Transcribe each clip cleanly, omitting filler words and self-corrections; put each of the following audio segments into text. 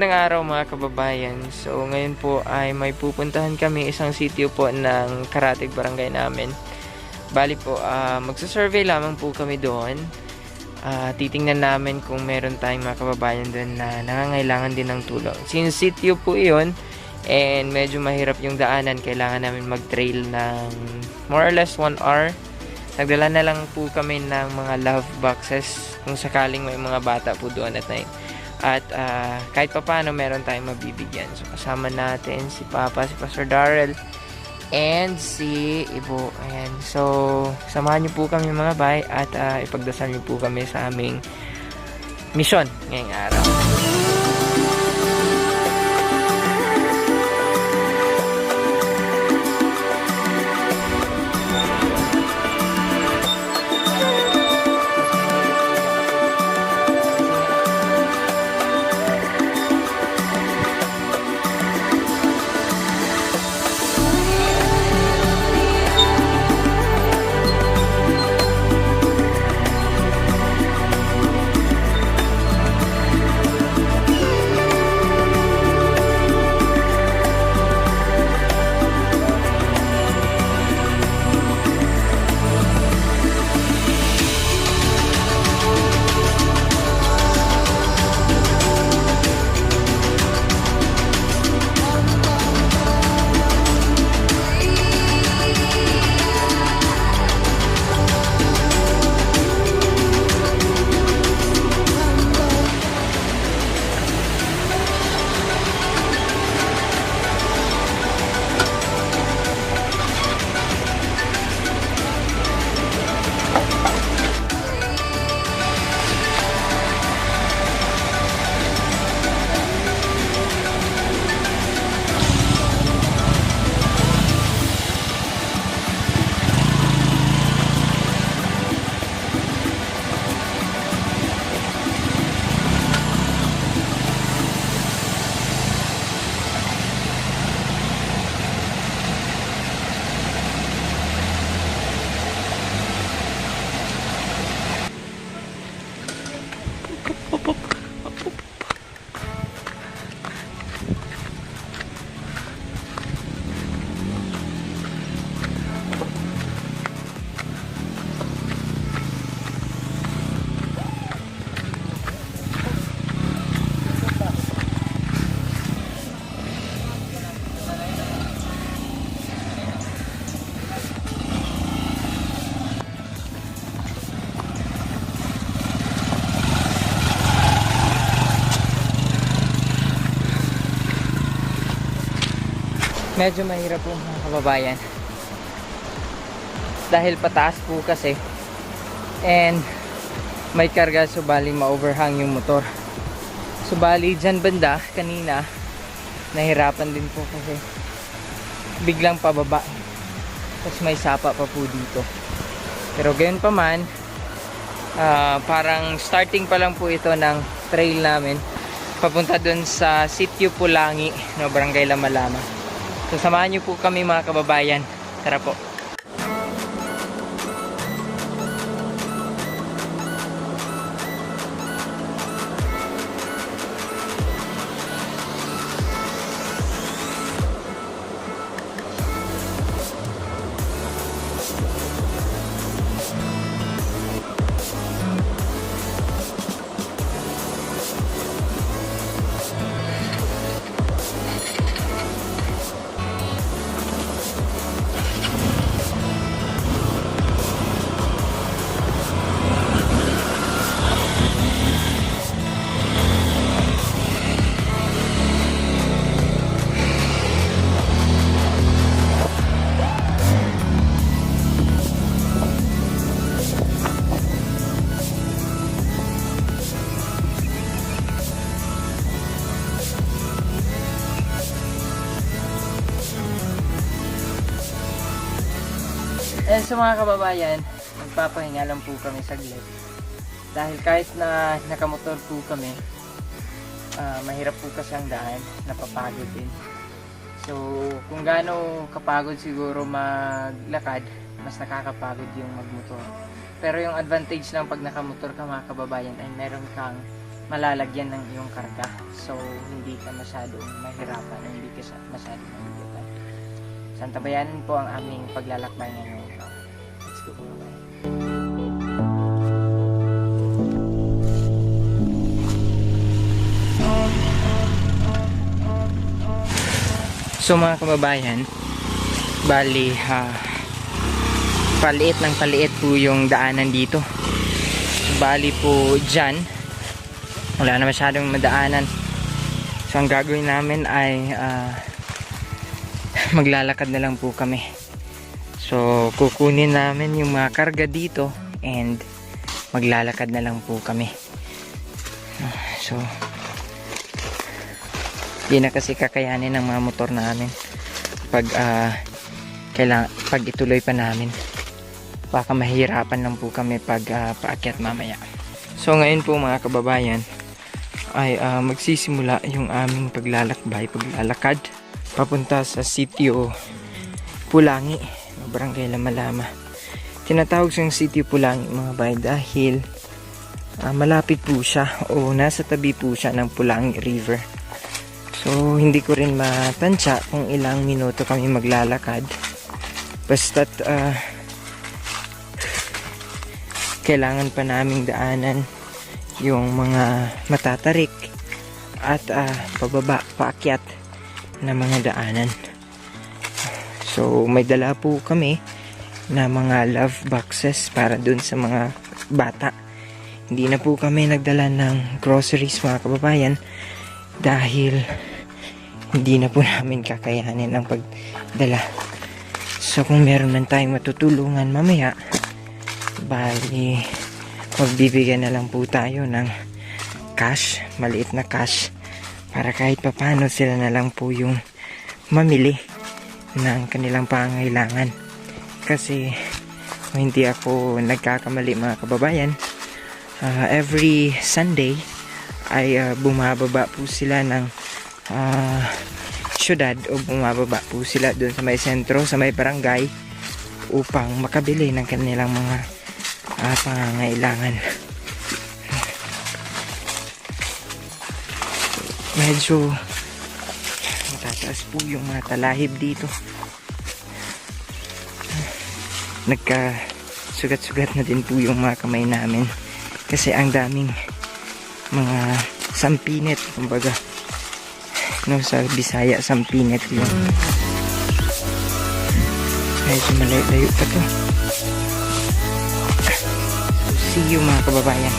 Magandang araw mga kababayan. So ngayon po ay may pupuntahan kami isang sitio po ng Karatig Barangay namin. Bali po, magsasurvey lamang po kami doon. Titingnan namin kung meron tayong mga kababayan doon na nangangailangan din ng tulong. Since sitio po iyon and medyo mahirap yung daanan, kailangan namin mag-trail ng more or less 1 hour. Nagdala na lang po kami ng mga love boxes kung sakaling may mga bata po doon at night. At kahit pa paano meron tayong mabibigyan. So kasama natin si Papa, si Pastor Darrell, and si Ibo. Ayan. So samahan niyo po kami mga bay at ipagdasal niyo po kami sa aming misyon ngayong araw. Medyo mahirap po mga kababayan dahil pataas po kasi and may karga, subali ma-overhang yung motor. Subali dyan banda kanina nahirapan din po kasi biglang pababa, tapos may sapa pa po dito. Pero gayon pa man, parang starting pa lang po ito ng trail namin papunta dun sa Sitio Pulangi, no, Barangay Lamalama. So samahan niyo po kami mga kababayan. Tara po. So mga kababayan, magpapahinga lang po kami saglit. Dahil kahit na nakamotor po kami, mahirap po kasi ang daan, napapagod din. So kung gaano kapagod siguro maglakad, mas nakakapagod yung magmotor. Pero yung advantage ng pag nakamotor ka mga kababayan ay meron kang malalagyan ng iyong karga. So, hindi ka masyadong mahirapan, hindi ka masyadong mabigatan. So, antabayanan po ang aming paglalakbay ngayon. Let's go po. So mga kababayan, bali paliit ng paliit po yung daanan dito. Bali po dyan, wala na masyadong madaanan. So ang gagawin namin ay maglalakad na lang po kami. So kukunin namin yung mga karga dito and maglalakad na lang po kami. So di na kasi kakayanin ng mga motor namin pag ituloy pa namin. Baka mahirapan lang po kami pag paakyat mamaya. So ngayon po mga kababayan ay magsisimula yung aming paglalakad papunta sa sitio Pulangi, Barangay Lama-Lama. Tinatawag siyang sitio Pulangi mga bay dahil malapit po siya o nasa tabi po siya ng Pulangi River. So hindi ko rin matansya kung ilang minuto kami maglalakad. Basta't kailangan pa naming daanan yung mga matatarik at pababa, paakyat na mga daanan. So may dala po kami na mga love boxes para dun sa mga bata. Hindi na po kami nagdala ng groceries mga kababayan dahil hindi na po namin kakayanin ang pagdala. So kung meron man tayong matutulungan mamaya, bali magbibigyan na lang po tayo ng cash, maliit na cash, para kahit papano sila na lang po yung mamili ng kanilang pangangailangan. Kasi kung hindi ako nagkakamali mga kababayan, every Sunday ay bumababa po sila ng syudad o bumababa po sila doon sa may sentro, sa may barangay upang makabili ng kanilang mga pangangailangan. Medyo matataas po yung mga talahib dito. Nagka-sugat-sugat na din po yung mga kamay namin kasi ang daming mga sampinit, kumbaga no, sa Bisaya sampinit yun. Medyo malayo pa to. See you mga kababayan.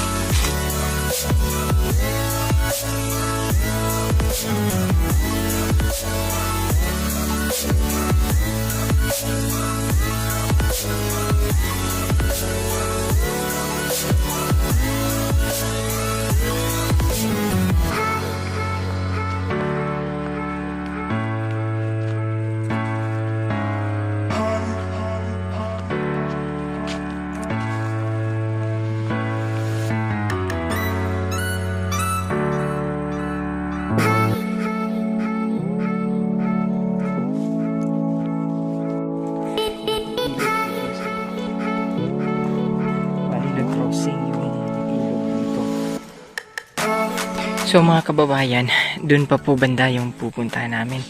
So mga kababayan, dun pa po banda yung pupunta namin.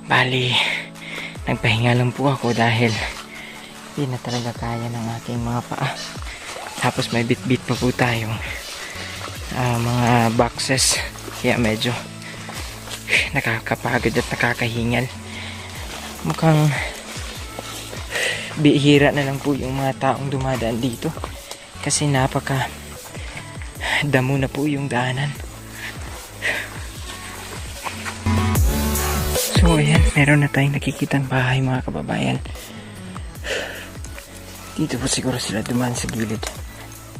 Bali, nagpahinga lang po ako dahil hindi na talaga kaya ng aking mga paa. Tapos may bit-bit pa po tayong mga boxes. Kaya medyo nakakapagod at nakakahingal. Mukhang bihira na lang po yung mga taong dumadaan dito. Kasi napaka damo na po yung daanan. So ayan, meron na tayong nakikitang bahay mga kababayan. Dito po siguro sila dumaan sa gilid.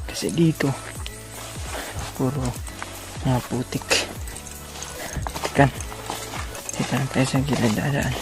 Kasi dito puro mga putik. Tikan. Dito lang tayo sa gilid dadaan.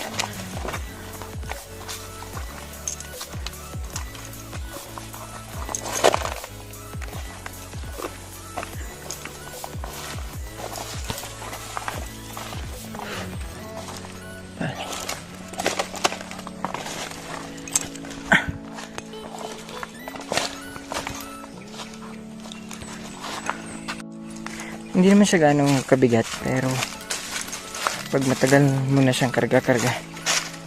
Hindi naman siya ganong kabigat, pero pag matagal mo na siyang karga-karga,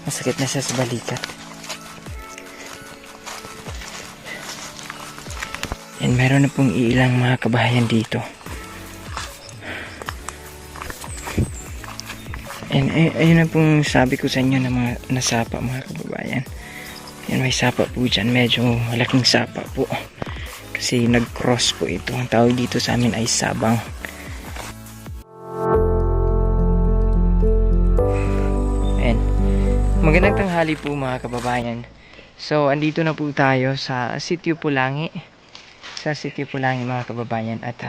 masakit na siya sa balikat. And meron na pong ilang mga kabahayan dito. And ayun na pong sabi ko sa inyo na mga nasapa mga kababayan. Yan, may sapa po dyan, medyo malaking sapa po. Kasi nag-cross po ito. Ang tawag dito sa amin ay sabang. Magandang tanghali po mga kababayan. So, andito na po tayo sa Sitio Pulangi. Sa Sitio Pulangi mga kababayan. At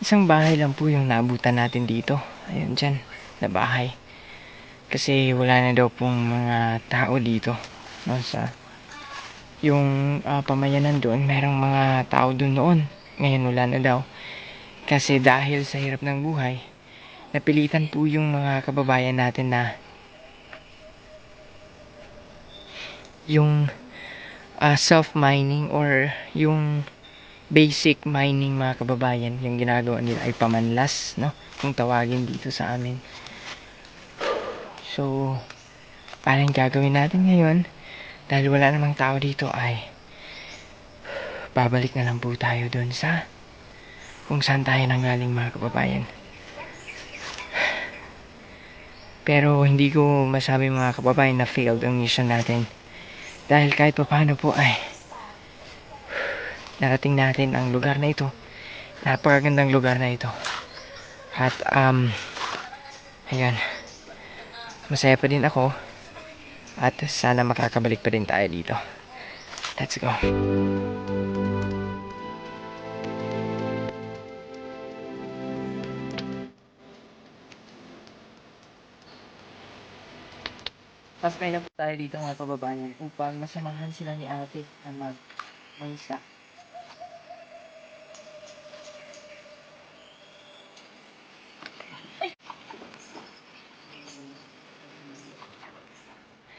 isang bahay lang po yung naabutan natin dito. Ayun dyan, na bahay. Kasi wala na daw pong mga tao dito. No, sa yung pamayanan doon, merong mga tao doon noon. Ngayon wala na daw. Kasi dahil sa hirap ng buhay, napilitan po yung mga kababayan natin na yung self-mining or yung basic mining mga kababayan, yung ginagawa nila ay pamanlas, no? Kung tawagin dito sa amin. So, parang gagawin natin ngayon, dahil wala namang tao dito, ay babalik na lang po tayo dun sa kung saan tayo nanggaling mga kababayan. Pero hindi ko masabi mga kababayan na failed ang mission natin. Dahil kahit pa paano po ay narating natin ang lugar na ito. Napakagandang lugar na ito. At ayan, masaya pa din ako. At sana makakabalik pa din tayo dito. Let's go. Pasay na po tayo dito mga kababayan upang masamahan sila ni ate na mag-isa.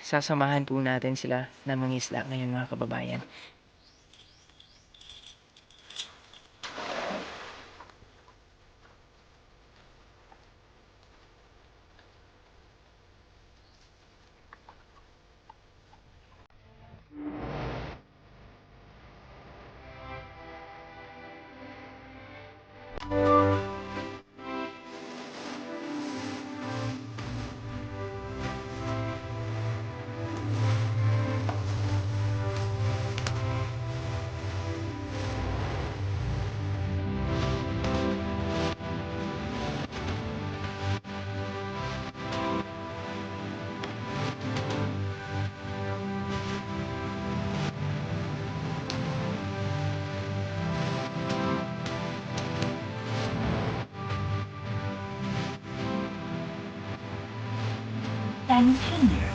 Sasamahan po natin sila na mangisda ngayon mga kababayan. Attention